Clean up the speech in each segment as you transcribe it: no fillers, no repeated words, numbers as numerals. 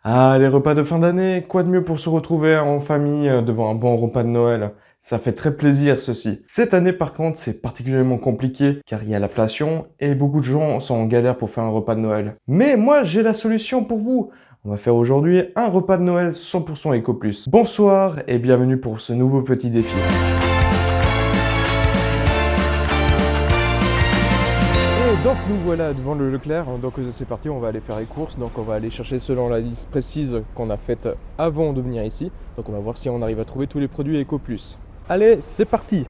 Ah, les repas de fin d'année, quoi de mieux pour se retrouver en famille devant un bon repas de Noël? Ça fait très plaisir ceci. Cette année par contre, c'est particulièrement compliqué car il y a l'inflation et beaucoup de gens sont en galère pour faire un repas de Noël. Mais moi, j'ai la solution pour vous. On va faire aujourd'hui un repas de Noël 100% Eco+. Bonsoir et bienvenue pour ce nouveau petit défi. Donc nous voilà devant le Leclerc, donc c'est parti, on va aller faire les courses, donc on va aller chercher selon la liste précise qu'on a faite avant de venir ici, donc on va voir si on arrive à trouver tous les produits Eco+. Allez, c'est parti!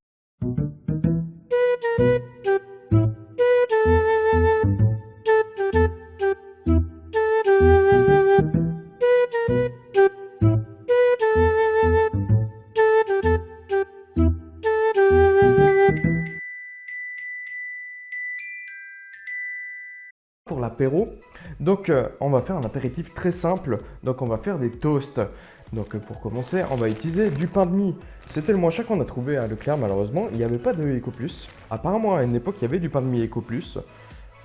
Pour l'apéro, donc on va faire un apéritif très simple, donc on va faire des toasts. Donc pour commencer, on va utiliser du pain de mie. C'était le moins cher qu'on a trouvé à Leclerc, malheureusement, il n'y avait pas de Eco+. Apparemment à une époque, il y avait du pain de mie Eco+.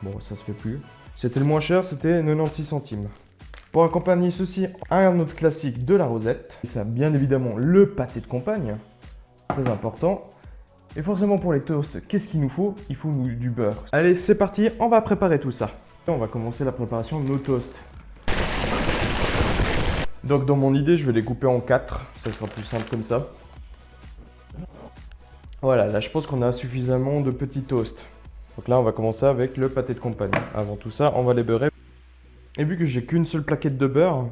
Bon, ça se fait plus. C'était le moins cher, c'était 96 centimes. Pour accompagner ceci, un autre classique, de la rosette. Et ça, bien évidemment, le pâté de compagne, très important. Et forcément pour les toasts, qu'est-ce qu'il nous faut? Il faut du beurre. Allez, c'est parti, on va préparer tout ça. On va commencer la préparation de nos toasts. Donc dans mon idée, je vais les couper en 4, ça sera plus simple comme ça. Voilà, là je pense qu'on a suffisamment de petits toasts. Donc là on va commencer avec le pâté de compagne. Avant tout ça, on va les beurrer. Et vu que j'ai qu'une seule plaquette de beurre,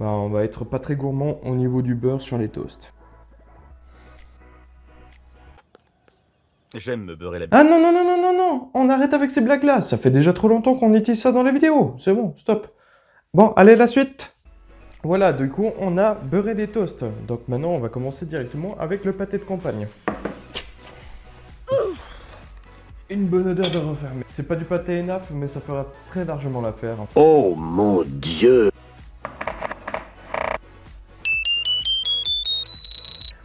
bah, on va être pas très gourmand au niveau du beurre sur les toasts. J'aime me beurrer la bite. Ah non, non, non, non, non, non, on arrête avec ces blagues-là. Ça fait déjà trop longtemps qu'on utilise ça dans les vidéos. C'est bon, stop. Bon, allez, la suite. Voilà, du coup, on a beurré des toasts. Donc maintenant, on va commencer directement avec le pâté de compagne. Une bonne odeur de refermé. C'est pas du pâté ENAF, mais ça fera très largement l'affaire. Oh mon Dieu!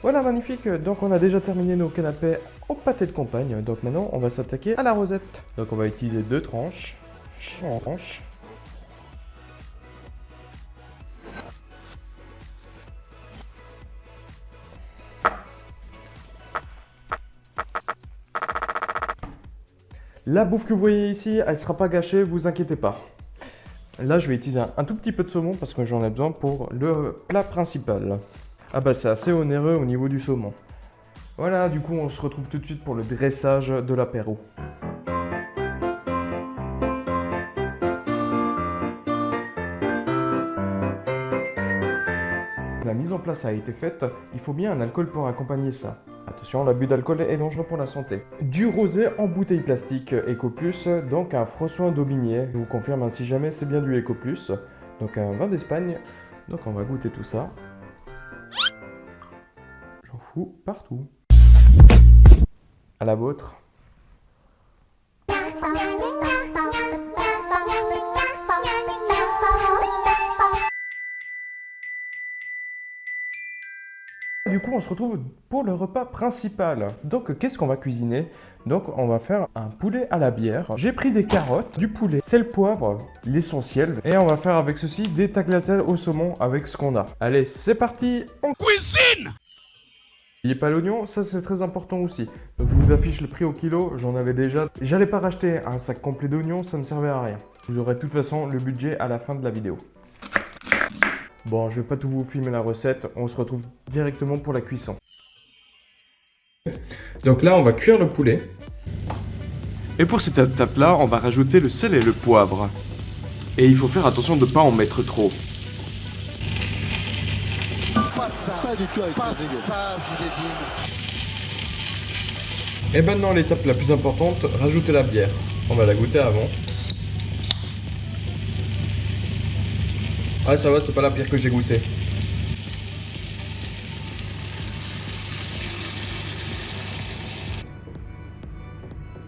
Voilà, magnifique. Donc on a déjà terminé nos canapés au pâté de compagne. Donc maintenant, on va s'attaquer à la rosette. Donc on va utiliser 2 tranches. Tranche. La bouffe que vous voyez ici, elle ne sera pas gâchée, vous inquiétez pas. Là, je vais utiliser un tout petit peu de saumon parce que j'en ai besoin pour le plat principal. Ah bah c'est assez onéreux au niveau du saumon. Voilà, du coup, on se retrouve tout de suite pour le dressage de l'apéro. La mise en place a été faite, il faut bien un alcool pour accompagner ça. Attention, l'abus d'alcool est dangereux pour la santé. Du rosé en bouteille plastique Eco+, donc un François d'Aubigné. Je vous confirme, hein, si jamais c'est bien du Eco+. Donc un vin d'Espagne. Donc on va goûter tout ça. J'en fous partout. À la vôtre. Du coup, on se retrouve pour le repas principal. Donc, qu'est-ce qu'on va cuisiner? Donc, on va faire un poulet à la bière. J'ai pris des carottes, du poulet, sel, poivre, l'essentiel. Et on va faire avec ceci des tagliatelles au saumon avec ce qu'on a. Allez, c'est parti! On cuisine! N'oubliez pas l'oignon, ça c'est très important aussi. Donc, je vous affiche le prix au kilo, j'en avais déjà. J'allais pas racheter un sac complet d'oignons, ça ne servait à rien. Vous aurez de toute façon le budget à la fin de la vidéo. Bon, je vais pas tout vous filmer la recette, on se retrouve directement pour la cuisson. Donc là, on va cuire le poulet. Et pour cette étape-là, on va rajouter le sel et le poivre. Et il faut faire attention de ne pas en mettre trop. Pas ça, pas du tout avec pas ça, Zinedine. Et maintenant, l'étape la plus importante, rajouter la bière. On va la goûter avant. Ah ça va, c'est pas la pire que j'ai goûtée.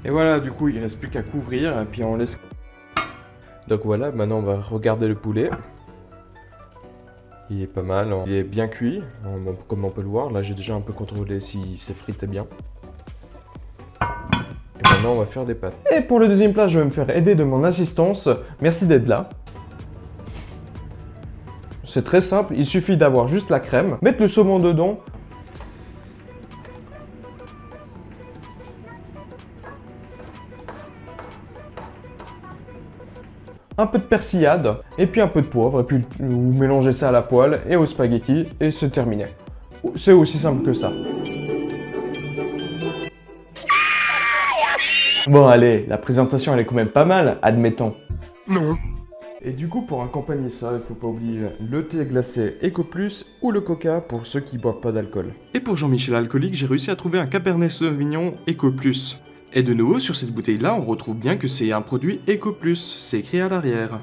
Et voilà, du coup il reste plus qu'à couvrir et puis on laisse. Donc voilà, maintenant on va regarder le poulet. Il est pas mal, il est bien cuit, comme on peut le voir. Là j'ai déjà un peu contrôlé si c'est frité bien. Et maintenant on va faire des pâtes. Et pour le deuxième plat, je vais me faire aider de mon assistance. Merci d'être là. c'est très simple, il suffit d'avoir juste la crème, mettre le saumon dedans. Un peu de persillade, et puis un peu de poivre, et puis vous mélangez ça à la poêle et au spaghetti, et c'est terminé. C'est aussi simple que ça. Bon allez, la présentation elle est quand même pas mal, admettons. Non. Et du coup, pour accompagner ça, il faut pas oublier le thé glacé Eco Plus ou le coca pour ceux qui boivent pas d'alcool. Et pour Jean-Michel Alcoolique, j'ai réussi à trouver un Cabernet Sauvignon Eco Plus. Et de nouveau, sur cette bouteille-là, on retrouve bien que c'est un produit Eco Plus, c'est écrit à l'arrière.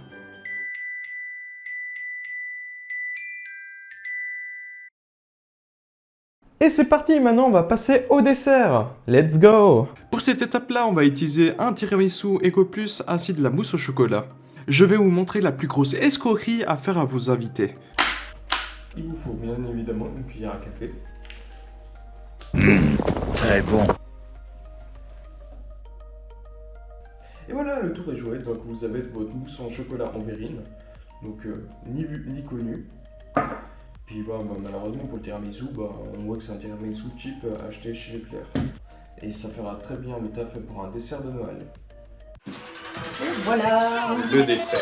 Et c'est parti, maintenant on va passer au dessert. Let's go! Pour cette étape-là, on va utiliser un tiramisu Eco Plus ainsi de la mousse au chocolat. Je vais vous montrer la plus grosse escroquerie à faire à vos invités. Il vous faut bien évidemment une cuillère à café. Très bon. Et voilà, le tour est joué. Donc vous avez votre mousse en chocolat en verrine. Donc ni vu ni connu. Puis malheureusement pour le tiramisu, on voit que c'est un tiramisu cheap acheté chez Leclerc. Et ça fera très bien le taf pour un dessert de Noël. Et voilà Le dessert.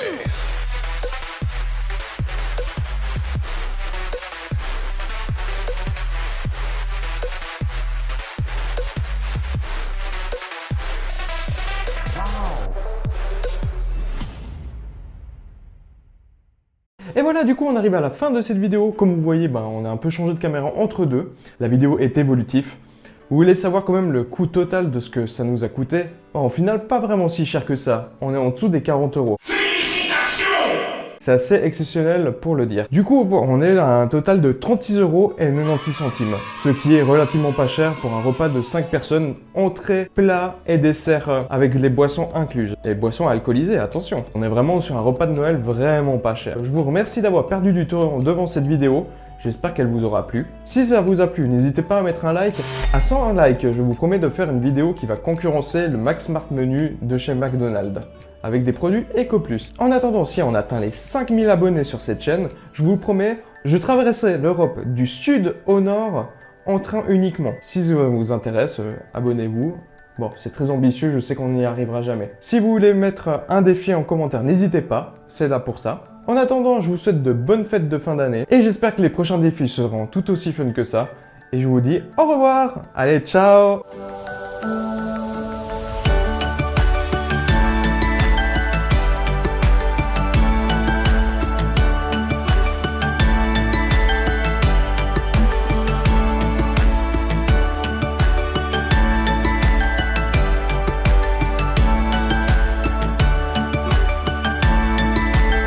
Et voilà, du coup on arrive à la fin de cette vidéo. Comme vous voyez, on a un peu changé de caméra entre deux. La vidéo est évolutive. Vous voulez savoir quand même le coût total de ce que ça nous a coûté? Au final, pas vraiment si cher que ça. On est en dessous des 40 €. C'est assez exceptionnel pour le dire. Du coup, on est à un total de 36,96 €, ce qui est relativement pas cher pour un repas de 5 personnes, entrée, plat et dessert avec les boissons incluses. Et boissons alcoolisées, attention. On est vraiment sur un repas de Noël vraiment pas cher. Je vous remercie d'avoir perdu du temps devant cette vidéo. J'espère qu'elle vous aura plu. Si ça vous a plu, n'hésitez pas à mettre un like. À 101 likes, je vous promets de faire une vidéo qui va concurrencer le Max Smart Menu de chez McDonald's, avec des produits Eco Plus. En attendant, si on atteint les 5000 abonnés sur cette chaîne, je vous le promets, je traverserai l'Europe du sud au nord en train uniquement. Si ça vous intéresse, abonnez-vous. Bon, c'est très ambitieux, je sais qu'on n'y arrivera jamais. Si vous voulez mettre un défi en commentaire, n'hésitez pas, c'est là pour ça. En attendant, je vous souhaite de bonnes fêtes de fin d'année et j'espère que les prochains défis seront tout aussi fun que ça. Et je vous dis au revoir. Allez, ciao!